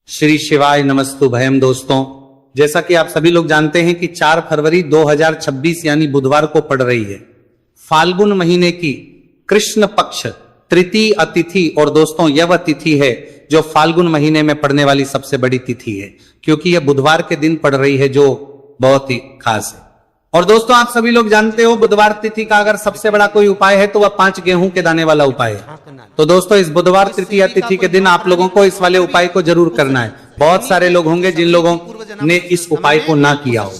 श्री शिवाय नमस्तु भयम। दोस्तों, जैसा कि आप सभी लोग जानते हैं कि 4 फरवरी 2026 यानी बुधवार को पड़ रही है फाल्गुन महीने की कृष्ण पक्ष तृतीय तिथि। और दोस्तों, यह वह तिथि है जो फाल्गुन महीने में पड़ने वाली सबसे बड़ी तिथि है, क्योंकि यह बुधवार के दिन पड़ रही है, जो बहुत ही खास है। और दोस्तों, आप सभी लोग जानते हो बुधवार तिथि का अगर सबसे बड़ा कोई उपाय है तो वह 5 गेहूं के दाने वाला उपाय है। तो दोस्तों, इस बुधवार तृतीया तिथि के दिन आप लोगों को इस वाले उपाय को जरूर करना है। बहुत सारे लोग होंगे जिन लोगों ने इस उपाय को ना किया हो,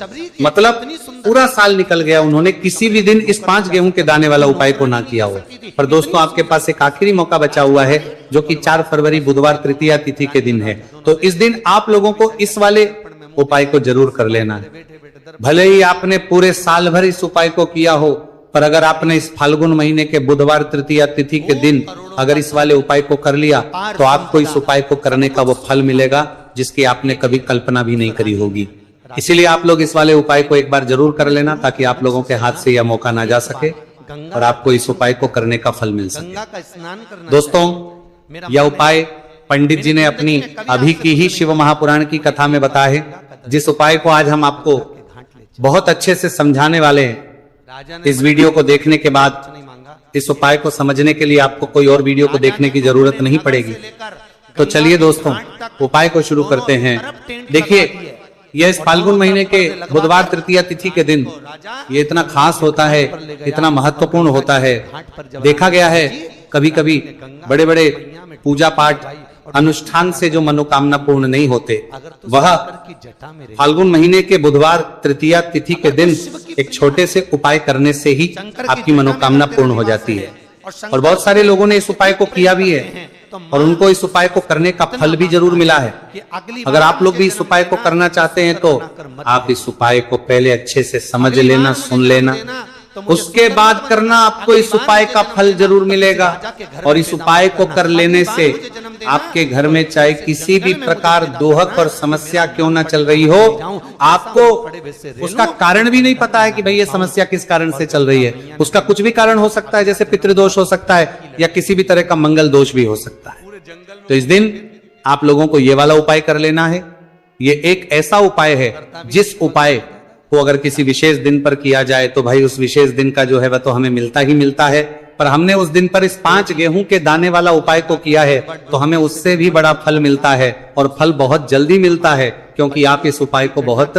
मतलब पूरा साल निकल गया, उन्होंने किसी भी दिन इस 5 गेहूं के दाने वाला उपाय को ना किया हो। पर दोस्तों, आपके पास एक आखिरी मौका बचा हुआ है, जो कि 4 फरवरी बुधवार तृतीया तिथि के दिन है। तो इस दिन आप लोगों को इस वाले उपाय को जरूर कर लेना है। भले ही आपने पूरे साल भर इस उपाय को किया हो, पर अगर आपने इस फाल्गुन महीने के बुधवार तृतीया तिथि के दिन अगर इस वाले उपाय को कर लिया तो आपको इस उपाय को करने का वो फल मिलेगा जिसकी आपने कभी कल्पना भी नहीं करी होगी। इसीलिए आप लोग इस वाले उपाय को एक बार जरूर कर लेना, ताकि आप लोगों के हाथ से यह मौका ना जा सके और आपको इस उपाय को करने का फल मिल सके। दोस्तों, यह उपाय पंडित जी ने अपनी अभी की ही शिव महापुराण की कथा में बताया है, जिस उपाय को आज हम आपको बहुत अच्छे से समझाने वाले हैं। इस वीडियो को देखने के बाद इस उपाय को समझने के लिए आपको कोई और वीडियो को देखने की जरूरत नहीं पड़ेगी। तो चलिए दोस्तों, उपाय को शुरू करते हैं। देखिए, यह इस फाल्गुन महीने के बुधवार तृतीया तिथि के दिन ये इतना खास होता है, इतना महत्वपूर्ण होता है। देखा गया है कभी कभी बड़े बड़े पूजा पाठ अनुष्ठान से जो मनोकामना पूर्ण नहीं होते, वह फाल्गुन महीने के बुधवार तृतीया तिथि के दिन एक छोटे से उपाय करने से ही आपकी मनोकामना पूर्ण हो जाती है। और बहुत सारे लोगों ने इस उपाय को किया भी है और उनको इस उपाय को करने का फल भी जरूर मिला है। अगर आप लोग भी इस उपाय को करना चाहते हैं तो आप इस उपाय को पहले अच्छे से समझ लेना, सुन लेना, उसके बाद करना, आपको इस उपाय का फल जरूर मिलेगा। और इस उपाय को कर लेने से आपके घर में चाहे किसी भी प्रकार दोहक और समस्या क्यों ना चल रही हो, आपको उसका कारण भी नहीं पता है कि भाई ये समस्या किस कारण से चल रही है। उसका कुछ भी कारण हो सकता है, जैसे पितृदोष हो सकता है या किसी भी तरह का मंगल दोष भी हो सकता है। तो इस दिन आप लोगों को ये वाला उपाय कर लेना है। ये एक ऐसा उपाय है जिस उपाय को अगर किसी विशेष दिन पर किया जाए तो भाई उस विशेष दिन का जो है वह तो हमें मिलता ही मिलता है। पर हमने उस दिन पर इस 5 गेहूं के दाने वाला उपाय को किया है तो हमें उससे भी बड़ा फल मिलता है, और फल बहुत जल्दी मिलता है, क्योंकि आप इस उपाय को बहुत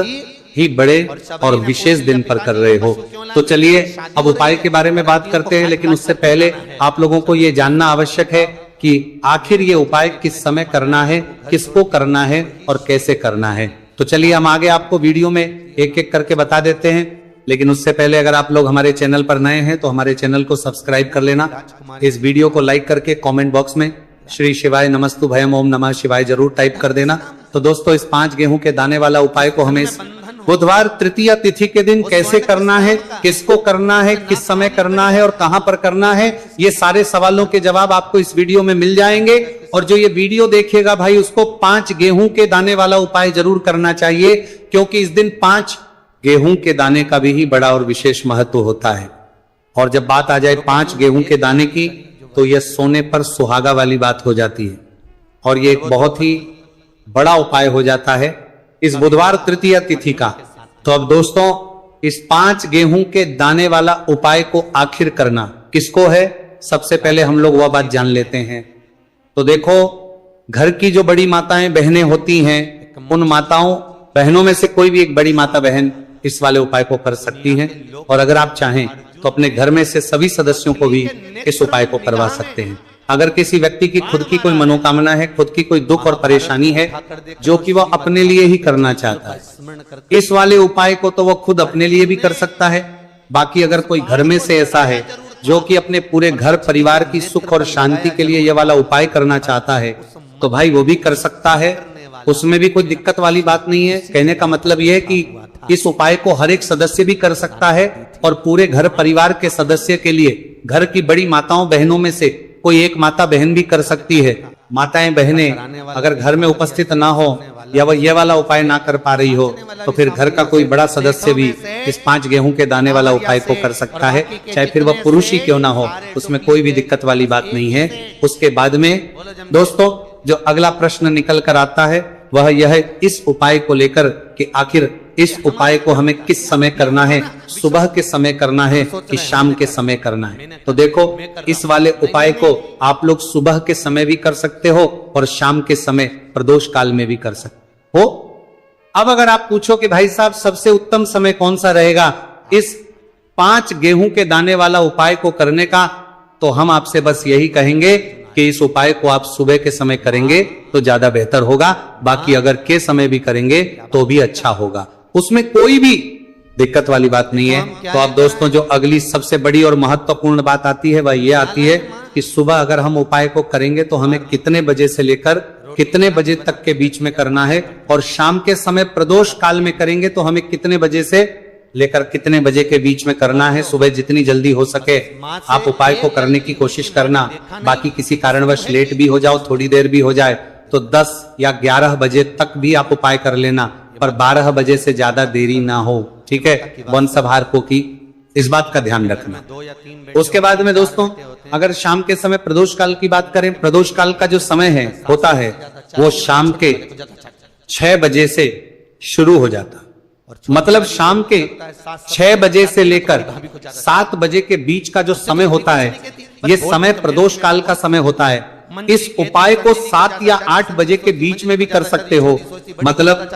ही बड़े और विशेष दिन पर कर रहे हो। तो चलिए अब उपाय के बारे में बात करते हैं, लेकिन उससे पहले आप लोगों को ये जानना आवश्यक है कि आखिर ये उपाय किस समय करना है, किसको करना है और कैसे करना है। तो चलिए हम आगे आपको वीडियो में एक एक करके बता देते हैं। लेकिन उससे पहले अगर आप लोग हमारे चैनल पर नए हैं तो हमारे चैनल को सब्सक्राइब कर लेना। इस वीडियो को लाइक करके कमेंट बॉक्स में श्री शिवाय नमस्तु भयम ओम नमः शिवाय जरूर टाइप कर देना। तो दोस्तों, इस 5 गेहूं के दाने वाला उपाय को हमें इस बुधवार तृतीया तिथि के दिन कैसे करना है, किसको करना है, किस समय करना है और कहां पर करना है, ये सारे सवालों के जवाब आपको इस वीडियो में मिल जाएंगे। और जो ये वीडियो देखेगा भाई, उसको 5 गेहूं के दाने वाला उपाय जरूर करना चाहिए, क्योंकि इस दिन 5 गेहूं के दाने का भी बड़ा और विशेष महत्व होता है। और जब बात आ जाए 5 गेहूं के दाने की, तो यह सोने पर सुहागा वाली बात हो जाती है और ये एक बहुत ही बड़ा उपाय हो जाता है इस बुधवार तृतीया तिथि का। तो अब दोस्तों, इस 5 गेहूं के दाने वाला उपाय को आखिर करना किसको है, सबसे पहले हम लोग वह बात जान लेते हैं। तो देखो, घर की जो बड़ी माताएं बहनें होती हैं, उन माताओं बहनों में से कोई भी एक बड़ी माता बहन इस वाले उपाय को कर सकती हैं। और अगर आप चाहें तो अपने घर में से सभी सदस्यों को भी इस उपाय को करवा सकते हैं। अगर किसी व्यक्ति की खुद की कोई मनोकामना है, खुद की कोई दुख और परेशानी है जो कि वह अपने लिए ही करना चाहता है, इस वाले उपाय को तो वह खुद अपने लिए भी कर सकता है। बाकी अगर कोई घर में से ऐसा है जो कि अपने पूरे घर परिवार की सुख और शांति के लिए यह वाला उपाय करना चाहता है, तो भाई वो भी कर सकता है। उसमें भी कोई दिक्कत वाली बात नहीं है। कहने का मतलब यह है कि इस उपाय को हर एक सदस्य भी कर सकता है और पूरे घर परिवार के सदस्य के लिए घर की बड़ी माताओं बहनों में से कोई एक माता बहन भी कर सकती है। माताएं बहनें अगर घर में उपस्थित ना हो या वह ये वाला उपाय ना कर पा रही हो, तो फिर घर का कोई बड़ा सदस्य भी इस 5 गेहूं के दाने वाला उपाय को कर सकता है, चाहे फिर वह पुरुष ही क्यों ना हो, उसमें कोई भी दिक्कत वाली बात नहीं है। उसके बाद में दोस्तों, जो अगला प्रश्न निकल कर आता है वह यह इस उपाय को लेकर कि आखिर इस उपाय को हमें किस समय करना है, सुबह के समय करना है कि शाम के समय करना है। तो देखो, इस वाले उपाय को आप लोग सुबह के समय भी कर सकते हो और शाम के समय प्रदोष काल में भी कर सकते हो। अब अगर आप पूछो कि भाई साहब सबसे उत्तम समय कौन सा रहेगा इस 5 गेहूं के दाने वाला उपाय को करने का, तो हम आपसे बस यही कहेंगे कि इस उपाय को आप सुबह के समय करेंगे तो ज्यादा बेहतर होगा। बाकी अगर के समय भी करेंगे तो भी अच्छा होगा, उसमें कोई भी दिक्कत वाली बात नहीं है। तो अब दोस्तों, जो अगली सबसे बड़ी और महत्वपूर्ण बात आती है वह ये आती है कि सुबह अगर हम उपाय को करेंगे तो हमें कितने बजे से लेकर कितने बजे तक के बीच में करना है, और शाम के समय प्रदोष काल में करेंगे तो हमें कितने बजे से लेकर कितने बजे के बीच में करना है। सुबह जितनी जल्दी हो सके आप उपाय को करने की कोशिश करना। बाकी किसी कारणवश लेट भी हो जाओ, थोड़ी देर भी हो जाए, तो 10 या 11 बजे तक भी आप उपाय कर लेना, पर 12 बजे से ज्यादा देरी ना हो, ठीक है। वंशधारकों की इस बात का ध्यान रखना। उसके बाद में दोस्तों, अगर शाम के समय प्रदोष काल की बात करें, प्रदोष काल का जो समय है होता है वो शाम के 6 बजे से शुरू हो जाता, मतलब शाम के 6 बजे से लेकर 7 बजे के बीच का जो समय होता है, ये समय प्रदोष काल का समय होता है। इस उपाय को 7 या 8 बजे के बीच में भी कर सकते हो, मतलब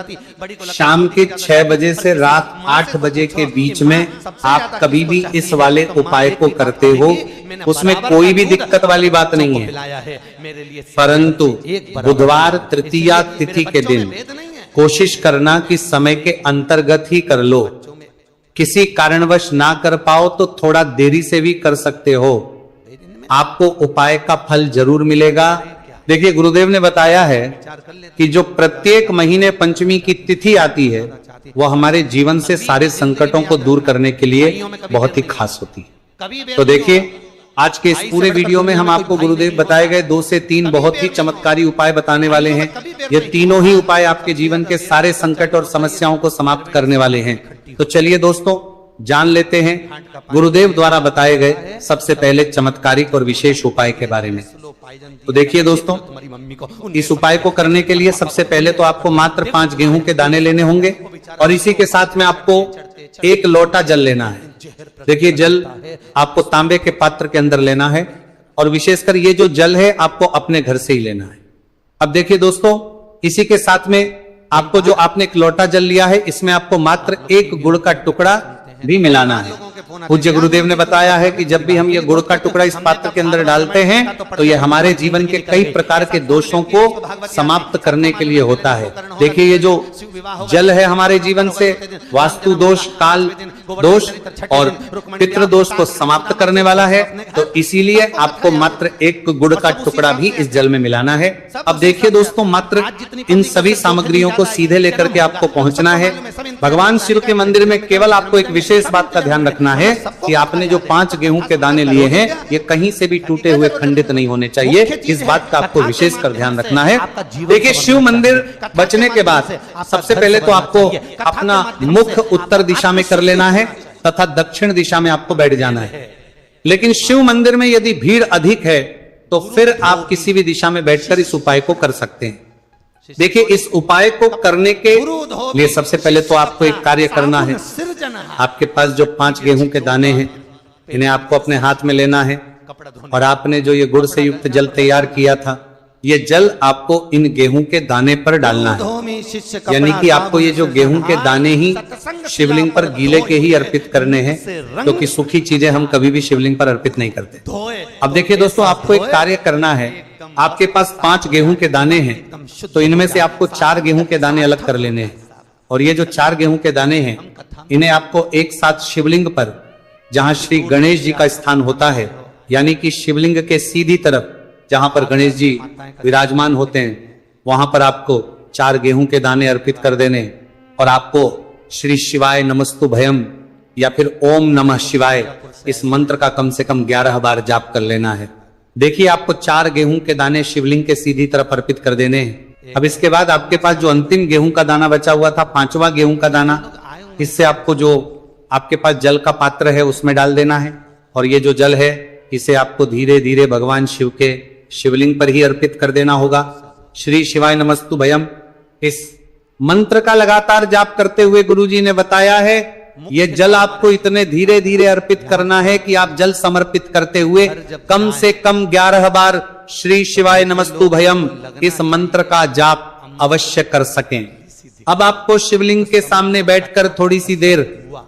शाम के 6 बजे से रात 8 बजे के बीच में आप कभी भी इस वाले उपाय को करते हो, उसमें कोई भी दिक्कत वाली बात नहीं है। परंतु बुधवार तृतीया तिथि के दिन कोशिश करना कि समय के अंतर्गत ही कर लो। किसी कारणवश ना कर पाओ तो थोड़ा देरी से भी कर सकते हो, आपको उपाय का फल जरूर मिलेगा। देखिए, गुरुदेव ने बताया है कि जो प्रत्येक महीने पंचमी की तिथि आती है वो हमारे जीवन से सारे संकटों को दूर करने के लिए बहुत ही खास होती है। तो देखिए, आज के इस पूरे वीडियो में हम आपको गुरुदेव बताए गए 2 से 3 बहुत ही चमत्कारी उपाय बताने वाले हैं। ये तीनों ही उपाय आपके जीवन के सारे संकट और समस्याओं को समाप्त करने वाले हैं। तो चलिए दोस्तों, जान लेते हैं गुरुदेव द्वारा बताए गए सबसे पहले चमत्कारिक और विशेष उपाय के बारे में। तो देखिए दोस्तों, इस उपाय को करने के लिए सबसे पहले तो आपको मात्र 5 गेहूं के दाने लेने होंगे, और इसी के साथ में आपको 1 लोटा जल लेना है। देखिए, जल आपको तांबे के पात्र के अंदर लेना है, और विशेषकर ये जो जल है आपको अपने घर से ही लेना है। अब देखिए दोस्तों, इसी के साथ में आपको जो आपने 1 लोटा जल लिया है, इसमें आपको मात्र 1 गुड़ का टुकड़ा भी मिलाना है। पूज्य गुरुदेव ने बताया है कि जब भी हम ये गुड़ का टुकड़ा इस पात्र के अंदर डालते हैं तो ये हमारे जीवन के कई प्रकार के दोषों को समाप्त करने के लिए होता है। देखिए, ये जो जल है हमारे जीवन से वास्तु दोष, काल दोष और पितृ दोष को समाप्त करने वाला है, तो इसीलिए आपको मात्र 1 गुड़ का टुकड़ा भी इस जल में मिलाना है। अब देखिए दोस्तों, मात्र इन सभी सामग्रियों को सीधे लेकर के आपको पहुंचना है भगवान शिव के मंदिर में। केवल आपको एक विशेष बात का ध्यान रखना है कि आपने जो 5 गेहूं के दाने लिए हैं ये कहीं से भी टूटे हुए खंडित नहीं होने चाहिए। इस बात का आपको विशेष कर ध्यान रखना है। देखिए, शिव मंदिर बचने के बाद सबसे पहले तो आपको अपना मुख उत्तर दिशा में कर लेना है तथा दक्षिण दिशा में आपको बैठ जाना है। लेकिन शिव मंदिर में यदि भीड़ अधिक है तो फिर आप किसी भी दिशा में बैठकर इस उपाय को कर सकते हैं। देखिए, इस उपाय को करने के लिए सबसे पहले तो आपको एक कार्य करना है। आपके पास जो 5 गेहूं के दाने हैं इन्हें आपको अपने हाथ में लेना है, और आपने जो ये गुड़ से युक्त जल तैयार किया था, ये जल आपको इन गेहूं के दाने पर डालना है। यानी कि आपको ये जो गेहूं के दाने ही शिवलिंग पर गीले के ही अर्पित करने हैं, क्योंकि सूखी चीजें हम कभी भी शिवलिंग पर अर्पित नहीं करते। अब देखिए दोस्तों, आपको एक कार्य करना है। आपके पास 5 गेहूं के दाने हैं, तो इनमें से आपको 4 गेहूं के दाने अलग कर लेने हैं, और ये जो 4 गेहूं के दाने हैं इन्हें आपको एक साथ शिवलिंग पर, जहां श्री गणेश जी का स्थान होता है, यानी कि शिवलिंग के सीधी तरफ जहां पर गणेश जी विराजमान होते हैं, वहां पर आपको 4 गेहूं के दाने अर्पित कर देने, और आपको श्री शिवाय नमस्तु भयम या फिर ओम नमः शिवाय इस मंत्र का कम से कम 11 बार जाप कर लेना है। देखिए, आपको 4 गेहूं के दाने शिवलिंग के सीधी तरफ अर्पित कर देने हैं। अब इसके बाद आपके पास जो अंतिम गेहूं का दाना बचा हुआ था, 5वां गेहूं का दाना, इससे आपको जो आपके पास जल का पात्र है उसमें डाल देना है, और ये जो जल है इसे आपको धीरे धीरे भगवान शिव के शिवलिंग पर ही अर्पित कर देना होगा। श्री शिवाय नमस्तु भयम इस मंत्र का लगातार जाप करते हुए गुरुजी ने बताया है, ये जल आपको इतने धीरे धीरे अर्पित करना है कि आप जल समर्पित करते हुए कम से कम 11 बार श्री शिवाय नमस्तु भयम इस मंत्र का जाप अवश्य कर सकें। अब आपको शिवलिंग के सामने बैठकर थोड़ी सी देर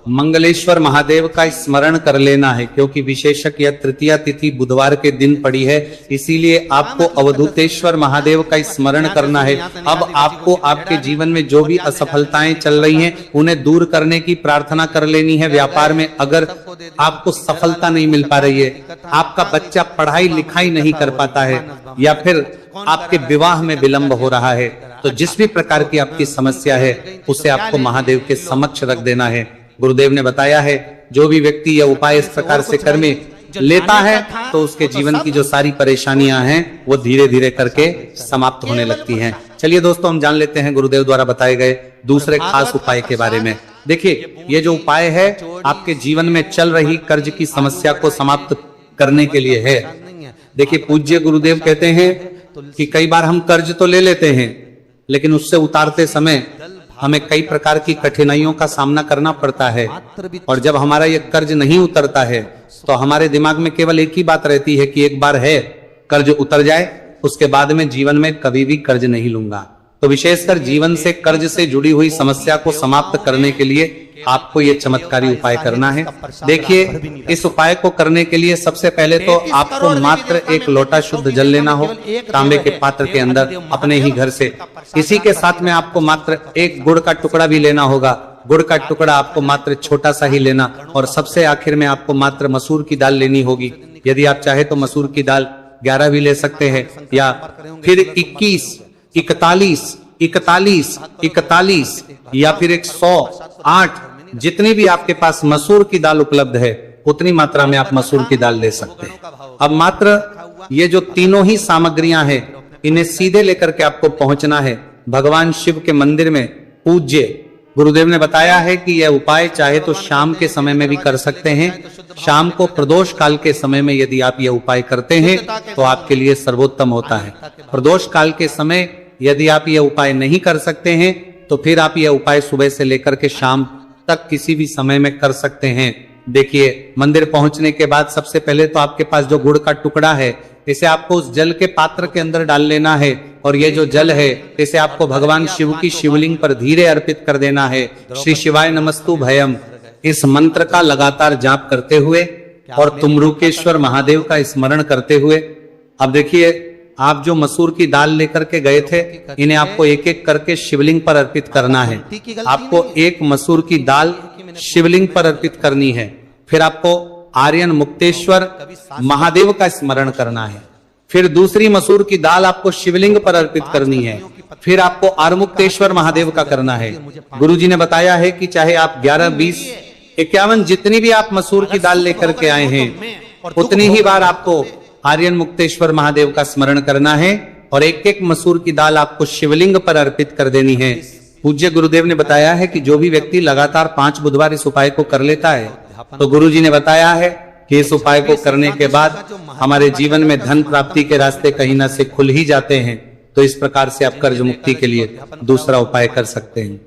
मंगलेश्वर महादेव का स्मरण कर लेना है, क्योंकि विशेषक यह तृतीया तिथि बुधवार के दिन पड़ी है, इसीलिए आपको अवधूतेश्वर महादेव का स्मरण करना है। अब आपको आपके जीवन में जो भी असफलताएं चल रही हैं उन्हें दूर करने की प्रार्थना कर लेनी है। व्यापार में अगर आपको सफलता नहीं मिल पा रही है, आपका बच्चा पढ़ाई लिखाई नहीं कर पाता है, या फिर आपके विवाह में विलंब हो रहा है, तो जिस भी प्रकार की आपकी समस्या है उसे आपको महादेव के समक्ष रख देना है। गुरुदेव ने बताया है, जो भी व्यक्ति यह उपाय इस प्रकार से कर में लेता है तो उसके जीवन की जो सारी परेशानियां हैं वो धीरे धीरे करके समाप्त होने लगती हैं। चलिए दोस्तों, हम जान लेते हैं गुरुदेव द्वारा बताए गए दूसरे खास उपाय के बारे में। देखिए, ये जो उपाय है आपके जीवन में चल रही कर्ज की समस्या को समाप्त करने के लिए है। देखिए, पूज्य गुरुदेव कहते हैं कि कई बार हम कर्ज तो ले लेते हैं, लेकिन उससे उतारते समय हमें कई प्रकार की कठिनाइयों का सामना करना पड़ता है, और जब हमारा ये कर्ज नहीं उतरता है तो हमारे दिमाग में केवल एक ही बात रहती है कि एक बार है, कर्ज उतर जाए, उसके बाद में जीवन में कभी भी कर्ज नहीं लूंगा। तो विशेषकर जीवन से कर्ज से जुड़ी हुई समस्या को समाप्त करने के लिए आपको ये चमत्कारी उपाय करना है। देखिए, इस उपाय को करने के लिए सबसे पहले तो आपको मात्र एक लोटा शुद्ध जल लेना हो, तांबे के पात्र के अंदर अपने ही घर से। इसी के साथ में आपको मात्र एक गुड़ का टुकड़ा भी लेना होगा। गुड़ का टुकड़ा आपको मात्र छोटा सा ही लेना, और सबसे आखिर में आपको मात्र मसूर की दाल लेनी होगी। यदि आप चाहे तो मसूर की दाल 11 भी ले सकते हैं, या फिर 21, 41, 41, 41 या फिर 108, जितनी भी आपके पास मसूर की दाल उपलब्ध है उतनी मात्रा में आप मसूर की दाल ले सकते हैं। अब मात्र ये जो तीनों ही सामग्रियां हैं, इन्हें सीधे लेकर के आपको पहुंचना है भगवान शिव के मंदिर में। पूज्य गुरुदेव ने बताया है कि यह उपाय चाहे तो शाम के समय में भी कर सकते हैं। शाम को प्रदोष काल के समय में यदि आप यह उपाय करते हैं तो आपके लिए सर्वोत्तम होता है। प्रदोष काल के समय यदि आप यह उपाय नहीं कर सकते हैं तो फिर आप यह उपाय सुबह से लेकर के शाम तक किसी भी समय में कर सकते हैं। देखिए, मंदिर पहुंचने के बाद सबसे पहले तो आपके पास जो गुड़ का टुकड़ा है, इसे आपको उस जल के पात्र के अंदर डाल लेना है, और ये जो जल है इसे आपको भगवान शिव की शिवलिंग पर धीरे अर्पित कर देना है। श्री शिवाय नमस्तु भयम इस मंत्र का लगातार जाप करते हुए और तुमरुकेश्वर महादेव का स्मरण करते हुए। अब देखिए, आप जो मसूर की दाल लेकर के गए थे, इन्हें आपको एक एक करके शिवलिंग पर अर्पित करना है। आपको एक मसूर की दाल शिवलिंग पर अर्पित करनी है। फिर आपको आर्यन मुक्तेश्वर महादेव का स्मरण करना है। फिर दूसरी मसूर की दाल आपको शिवलिंग पर अर्पित करनी है। फिर आपको आर्मुक्तेश्वर महादेव का करना है। गुरुजी ने बताया है कि चाहे आप 11, 20, 51 जितनी भी आप मसूर की दाल लेकर के आए हैं, उतनी ही बार आपको आर्यन मुक्तेश्वर महादेव का स्मरण करना है, और एक एक मसूर की दाल आपको शिवलिंग पर अर्पित कर देनी है। पूज्य गुरुदेव ने बताया है कि जो भी व्यक्ति लगातार 5 बुधवार इस उपाय को कर लेता है, तो गुरुजी ने बताया है कि इस उपाय को करने के बाद हमारे जीवन में धन प्राप्ति के रास्ते कहीं ना से खुल ही जाते हैं। तो इस प्रकार से आप कर्ज मुक्ति के लिए दूसरा उपाय कर सकते हैं।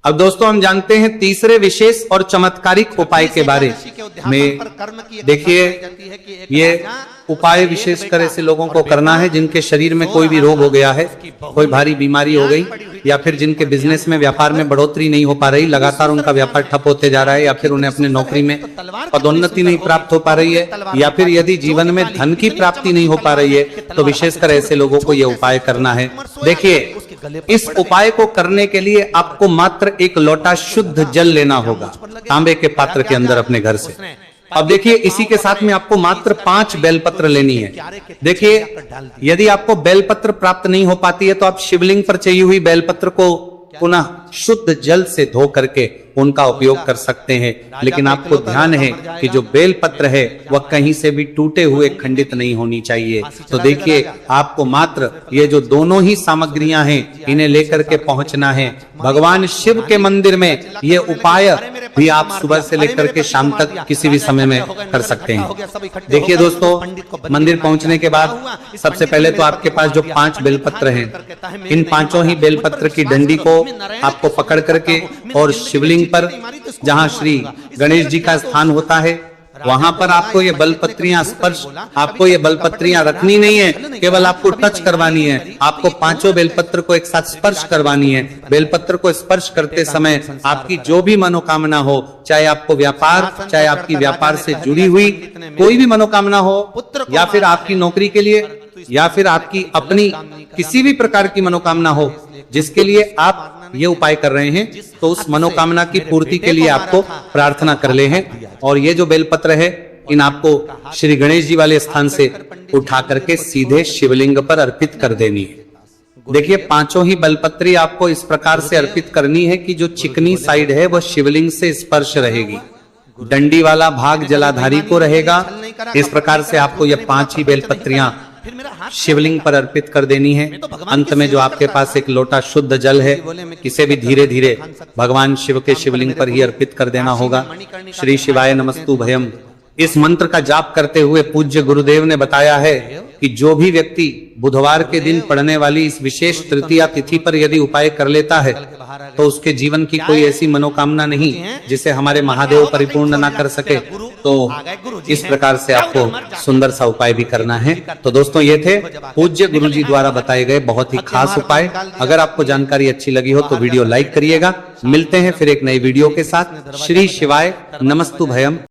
अब दोस्तों, हम जानते हैं तीसरे विशेष और चमत्कारिक उपाय के बारे में। देखिए, ये उपाय विशेषकर ऐसे लोगों को करना है जिनके शरीर में कोई भी रोग हो गया है, कोई भारी बीमारी हो गई, या फिर जिनके बिजनेस में व्यापार में बढ़ोतरी नहीं हो पा रही, लगातार उनका व्यापार ठप होते जा रहा है, या फिर उन्हें अपने नौकरी में पदोन्नति नहीं प्राप्त हो पा रही है, या फिर यदि जीवन में धन की प्राप्ति नहीं हो पा रही है, तो विशेषकर ऐसे लोगों को यह उपाय करना है। देखिए, इस उपाय को करने के लिए आपको मात्र एक लोटा शुद्ध जल लेना होगा, तांबे के पात्र के अंदर अपने घर से। अब देखिए, इसी के साथ में आपको मात्र 5 बेलपत्र लेनी है। देखिए, यदि आपको बेलपत्र प्राप्त नहीं हो पाती है तो आप शिवलिंग पर चाहिए हुई बेलपत्र को पुनः शुद्ध जल से धो करके उनका उपयोग कर सकते हैं। लेकिन आपको ध्यान है कि जो बेलपत्र है वह कहीं से भी टूटे हुए खंडित नहीं होनी चाहिए। तो देखिए, आपको मात्र ये जो दोनों ही सामग्रियां हैं, इन्हें लेकर के पहुंचना है भगवान शिव के मंदिर में। ये उपाय भी आप सुबह से लेकर के शाम तक किसी भी समय में कर सकते हैं। देखिए दोस्तों, मंदिर पहुंचने के बाद सबसे पहले तो आपके पास जो 5 बेलपत्र हैं, इन 5 ही बेलपत्र की डंडी को आपको पकड़ करके और शिवलिंग पर जहां श्री गणेश जी का स्थान होता है वहां पर आपको ये बेलपत्रियां स्पर्श, आपको ये बेलपत्रियां रखनी नहीं है, केवल आपको टच करवानी है। आपको 5 बेलपत्र को एक साथ स्पर्श करवानी है। बेलपत्र को स्पर्श करते समय आपकी जो भी मनोकामना हो, चाहे आपको व्यापार, चाहे आपकी व्यापार से जुड़ी हुई कोई भी मनोकामना हो, या फिर आपकी नौकरी के लिए, या फिर आपकी अपनी किसी भी प्रकार की मनोकामना हो जिसके लिए आप ये उपाय कर रहे हैं, तो उस मनोकामना की पूर्ति के लिए आपको प्रार्थना कर ले हैं। और ये जो बेलपत्र है, इन आपको श्री गणेश जी वाले स्थान से उठा करके सीधे शिवलिंग पर अर्पित कर देनी है। देखिए, 5 ही बेलपत्री आपको इस प्रकार से अर्पित करनी है कि जो चिकनी साइड है वह शिवलिंग से स्पर्श रहेगी, डंडी वाला भाग जलाधारी को रहेगा। इस प्रकार से आपको ये 5 ही बेलपत्रियां शिवलिंग पर अर्पित कर देनी है। अंत में जो आपके पास एक लोटा शुद्ध जल है, इसे भी धीरे धीरे भगवान शिव के शिवलिंग पर ही अर्पित कर देना होगा। श्री शिवाय नमस्तु भयम, इस मंत्र का जाप करते हुए पूज्य गुरुदेव ने बताया है कि जो भी व्यक्ति बुधवार के दिन पड़ने वाली इस विशेष तृतीया तिथि पर यदि उपाय कर लेता है, तो उसके जीवन की कोई ऐसी मनोकामना नहीं जिसे हमारे महादेव परिपूर्ण ना कर सके। तो इस प्रकार से आपको सुंदर सा उपाय भी करना है। तो दोस्तों, ये थे पूज्य गुरु जी द्वारा बताए गए बहुत ही खास उपाय। अगर आपको जानकारी अच्छी लगी हो तो वीडियो लाइक करिएगा। मिलते हैं फिर एक नई वीडियो के साथ। श्री शिवाय नमस्तु भयम।